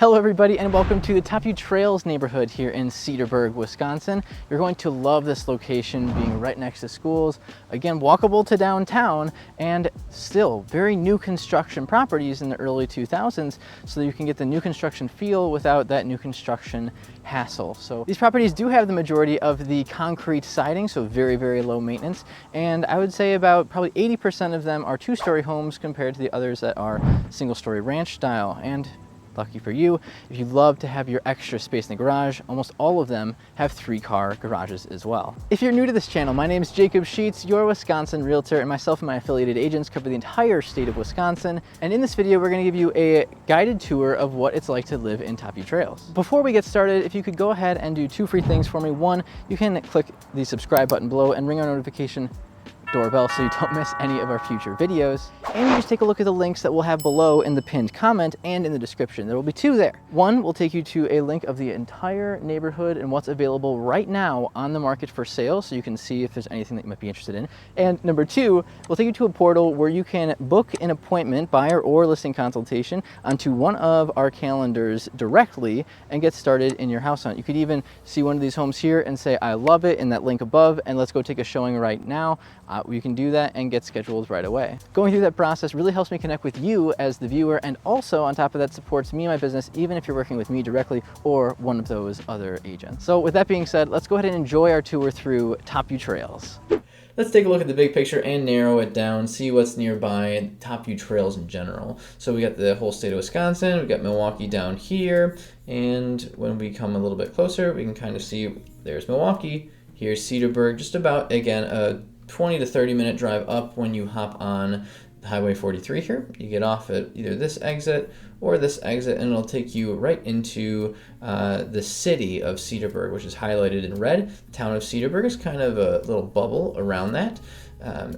Hello everybody and welcome to the Topview Trails neighborhood here in Cedarburg, Wisconsin. You're going to love this location, being right next to schools, again walkable to downtown, and still very new construction properties in the early 2000s, so that you can get the new construction feel without that new construction hassle. So these properties do have the majority of the concrete siding, so very low maintenance, and I would say about probably 80% of them are two-story homes compared to the others that are single-story ranch style. And lucky for you, if you love to have your extra space in the garage, almost all of them have 3-car garages as well. If you're new to this channel, my name is Jacob Sheets, your Wisconsin realtor, and myself and my affiliated agents cover the entire state of Wisconsin. And in this video, we're going to give you a guided tour of what it's like to live in Topview Trails. Before we get started, if you could go ahead and do 2 free things for me. One, you can click the subscribe button below and ring our notification doorbell so you don't miss any of our future videos. And you just take a look at the links that we'll have below in the pinned comment and in the description. There will be 2 there. One will take you to a link of the entire neighborhood and what's available right now on the market for sale, so you can see if there's anything that you might be interested in. And number 2 will take you to a portal where you can book an appointment, buyer or listing consultation, onto one of our calendars directly and get started in your house hunt. You could even see one of these homes here and say, I love it, in that link above, and let's go take a showing right now. You can do that and get scheduled right away. Going through that process really helps me connect with you as the viewer, and also on top of that supports me and my business, even if you're working with me directly or one of those other agents. So with that being said, let's go ahead and enjoy our tour through Topview Trails. Let's take a look at the big picture and narrow it down, see what's nearby Topview Trails in general. So we got the whole state of Wisconsin, we got Milwaukee down here, and when we come a little bit closer, we can kind of see there's Milwaukee, here's Cedarburg, just about, again, a 20 to 30 minute drive up when you hop on Highway 43 here. You get off at either this exit or this exit, and it'll take you right into the city of Cedarburg, which is highlighted in red. The town of Cedarburg is kind of a little bubble around that.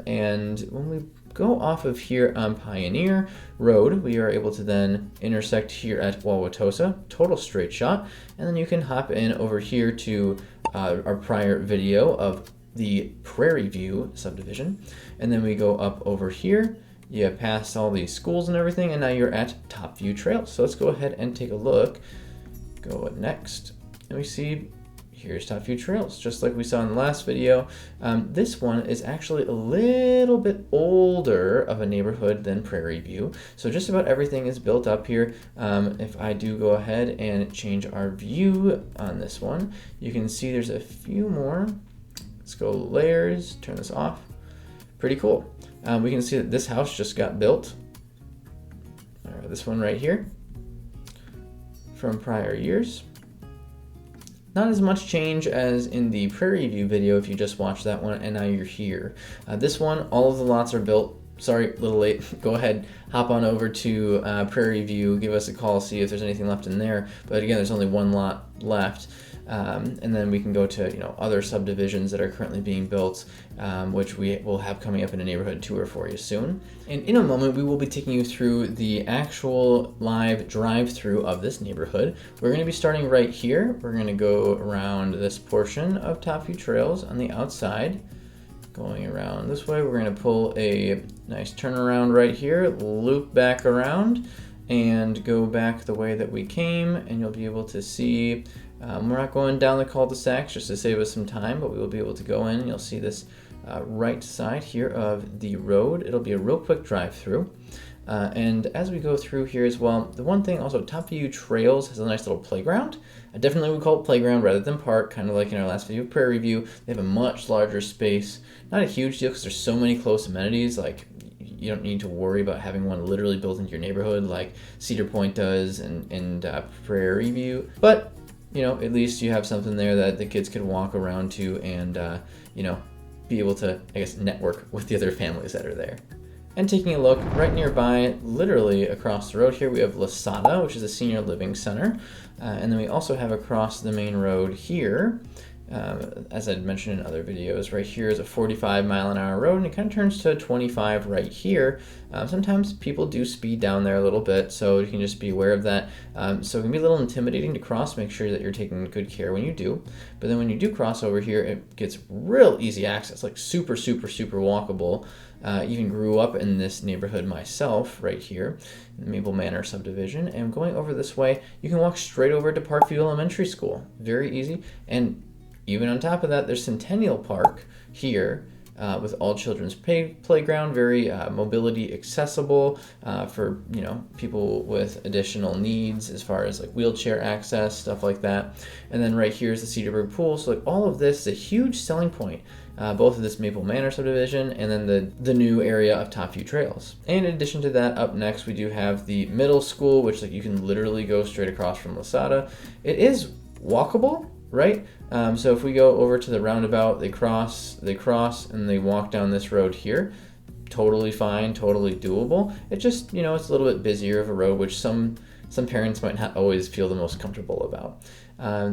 And when we go off of here on Pioneer Road, we are able to then intersect here at Wauwatosa, total straight shot, and then you can hop in over here to our prior video of the Prairie View subdivision, and then we go up over here, you pass all these schools and everything, and now you're at Topview Trails. So let's go ahead and take a look. Go next, and we see here's Topview Trails, just like we saw in the last video. This one is actually a little bit older of a neighborhood than Prairie View, so just about everything is built up here. If I do go ahead and change our view on this one, you can see there's a few more. Let's go layers, turn this off. Pretty cool. We can see that this house just got built. This one right here from prior years. Not as much change as in the Prairie View video if you just watched that one and now you're here. This one, all of the lots are built. Sorry, a little late. Go ahead, hop on over to Prairie View, give us a call, see if there's anything left in there. But again, there's only one lot left. And then we can go to other subdivisions that are currently being built, which we will have coming up in a neighborhood tour for you soon. And in a moment, we will be taking you through the actual live drive-through of this neighborhood. We're going to be starting right here. We're going to go around this portion of Topview Trails on the outside. Going around this way, we're going to pull a nice turnaround right here, loop back around, and go back the way that we came, and you'll be able to see. We're not going down the cul-de-sacs just to save us some time, but we will be able to go in, and you'll see this right side here of the road. It'll be a real quick drive-through. And as we go through here as well, the one thing also, Topview Trails has a nice little playground. I definitely would call it playground rather than park, kind of like in our last video, Prairie View. They have a much larger space. Not a huge deal because there's so many close amenities, like you don't need to worry about having one literally built into your neighborhood like Cedar Point does and Prairie View. But at least you have something there that the kids can walk around to and, be able to, I guess, network with the other families that are there. And taking a look right nearby, literally across the road here, we have Lasada, which is a senior living center. And then we also have across the main road here As I'd mentioned in other videos, right here is a 45-mile-an-hour road, and it kind of turns to 25 right here. Sometimes people do speed down there a little bit, so you can just be aware of that. So it can be a little intimidating to cross. Make sure that you're taking good care when you do. But then when you do cross over here, it gets real easy access, like super, super, super walkable. Even grew up in this neighborhood myself right here, in the Maple Manor subdivision. And going over this way, you can walk straight over to Parkview Elementary School. Very easy. And even on top of that, there's Centennial Park here with all children's playground, very mobility accessible for people with additional needs as far as like wheelchair access, stuff like that. And then right here is the Cedarburg Pool. So like all of this is a huge selling point. Both of this Maple Manor subdivision and then the new area of Topview Trails. And in addition to that, up next we do have the middle school, which like you can literally go straight across from Lasada. It is walkable, right? So if we go over to the roundabout, they cross, and they walk down this road here. Totally fine, totally doable. It just, it's a little bit busier of a road, which some parents might not always feel the most comfortable about.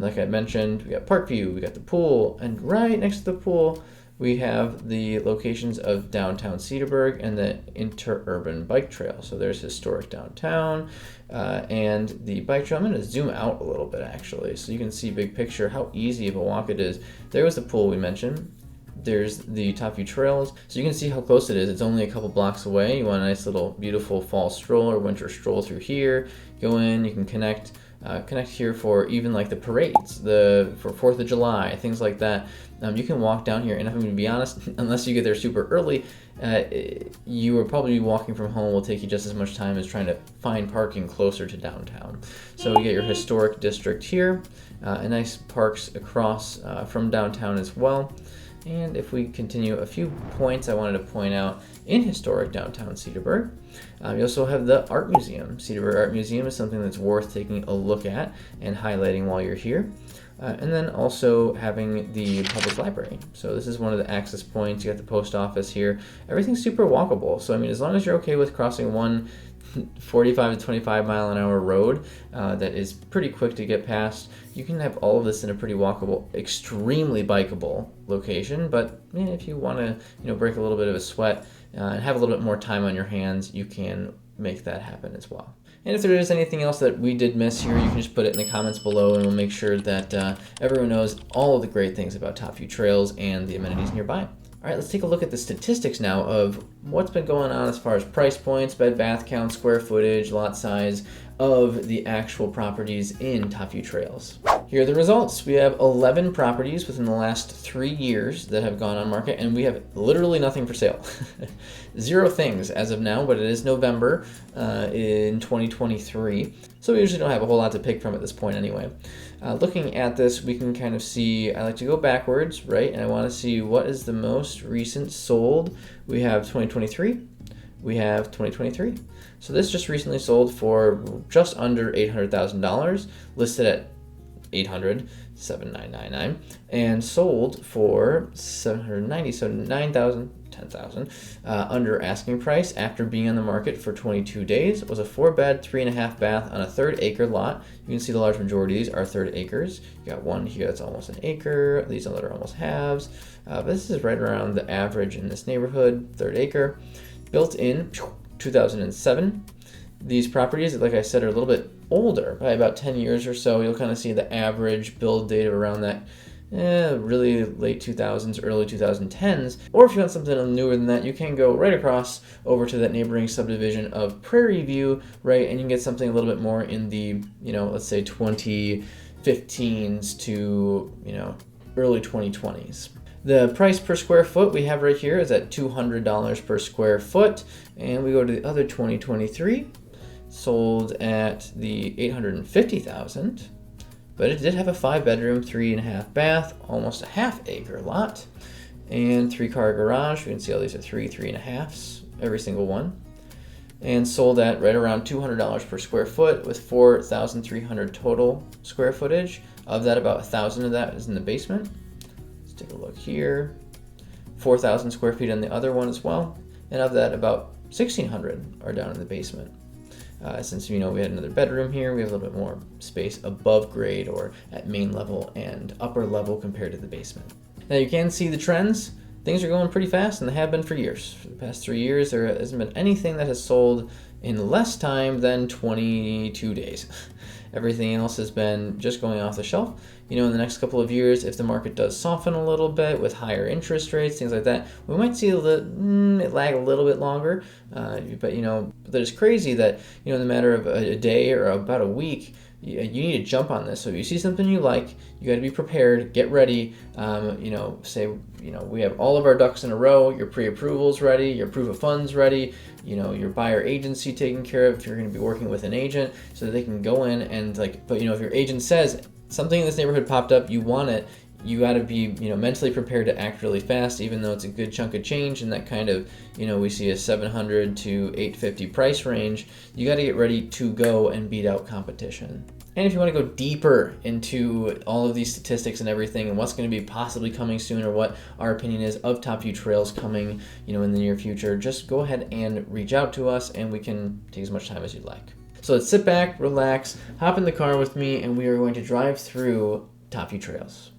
Like I mentioned, we got Parkview, we got the pool, and right next to the pool, we have the locations of downtown Cedarburg and the interurban bike trail. So there's historic downtown and the bike trail. I'm going to zoom out a little bit actually, so you can see big picture how easy of a walk it is. There was the pool we mentioned. There's the Topview Trails, so you can see how close it is. It's only a couple blocks away. You want a nice little beautiful fall stroll or winter stroll through here. Go in, you can connect here for even like the parades, for 4th of July, things like that. You can walk down here, and if I'm going to be honest, unless you get there super early, you will probably be walking from home will take you just as much time as trying to find parking closer to downtown. So you get your historic district here, and nice parks across from downtown as well. And if we continue, a few points I wanted to point out in historic downtown Cedarburg. You also have the Art Museum. Cedarburg Art Museum is something that's worth taking a look at and highlighting while you're here. And then also having the public library. So this is one of the access points. You got the post office here. Everything's super walkable. So I mean, as long as you're okay with crossing one 45 to 25 mile an hour road that is pretty quick to get past, you can have all of this in a pretty walkable, extremely bikeable location. But if you want to break a little bit of a sweat and have a little bit more time on your hands, you can make that happen as well. And if there is anything else that we did miss here, you can just put it in the comments below, and we'll make sure that everyone knows all of the great things about Topview Trails and the amenities nearby. All right, let's take a look at the statistics now of what's been going on as far as price points, bed bath count, square footage, lot size of the actual properties in Topview Trails. Here are the results. We have 11 properties within the last 3 years that have gone on market, and we have literally nothing for sale. 0 things as of now, but it is November in 2023, so we usually don't have a whole lot to pick from at this point anyway. Looking at this, we can kind of see, I like to go backwards, right? And I want to see what is the most recent sold. We have 2023, we have 2023. So this just recently sold for just under $800,000, listed at $800,799, and sold for $790,000, so $9,000, $10,000 under asking price after being on the market for 22 days. It was a 4-bed, 3.5 bath on a 3rd acre lot. You can see the large majority of these are 3rd acres. You got one here that's almost an acre. These other are almost halves. But this is right around the average in this neighborhood, 3rd acre. Built in 2007. These properties, like I said, are a little bit older, by about 10 years or so. You'll kind of see the average build date of around that really late 2000s, early 2010s. Or if you want something newer than that, you can go right across over to that neighboring subdivision of Prairie View, right? And you can get something a little bit more in the, let's say 2015s to, early 2020s. The price per square foot we have right here is at $200 per square foot. And we go to the other 2023, sold at the $850,000. But it did have a 5-bedroom, 3.5 bath, almost a 1/2 acre lot, and 3-car garage. You can see all these are 3.5s, every single one. And sold at right around $200 per square foot with 4,300 total square footage. Of that, about 1,000 of that is in the basement. Let's take a look here. 4,000 square feet on the other one as well. And of that, about 1,600 are down in the basement. since we had another bedroom here, we have a little bit more space above grade or at main level and upper level compared to the basement. Now you can see the trends. Things are going pretty fast, and they have been for years. For the past 3 years, there hasn't been anything that has sold in less time than 22 days. Everything else has been just going off the shelf. In the next couple of years, if the market does soften a little bit with higher interest rates, things like that, we might see it lag a little bit longer. But that it's crazy that in the matter of a day or about a week, you need to jump on this. So if you see something you like, you got to be prepared, get ready. We have all of our ducks in a row. Your pre-approval's ready, your proof of funds ready, your buyer agency taken care of if you're going to be working with an agent, so that they can go in and if your agent says something in this neighborhood popped up, you want it, you got to be mentally prepared to act really fast, even though it's a good chunk of change in that kind of we see a $700 to $850 price range. You got to get ready to go and beat out competition. And if you want to go deeper into all of these statistics and everything and what's going to be possibly coming soon, or what our opinion is of Topview Trails coming in the near future, just go ahead and reach out to us and we can take as much time as you'd like. So let's sit back, relax, hop in the car with me, and we are going to drive through Topview Trails.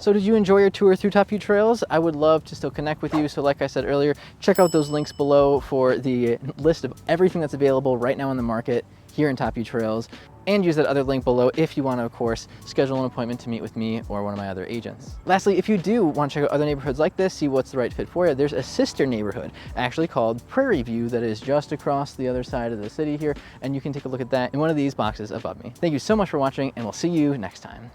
So did you enjoy your tour through Topview Trails? I would love to still connect with you. So like I said earlier, check out those links below for the list of everything that's available right now in the market here in Topview Trails, and use that other link below if you want to, of course, schedule an appointment to meet with me or one of my other agents. Lastly, if you do want to check out other neighborhoods like this, see what's the right fit for you, there's a sister neighborhood actually called Prairie View that is just across the other side of the city here, and you can take a look at that in one of these boxes above me. Thank you so much for watching, and we'll see you next time.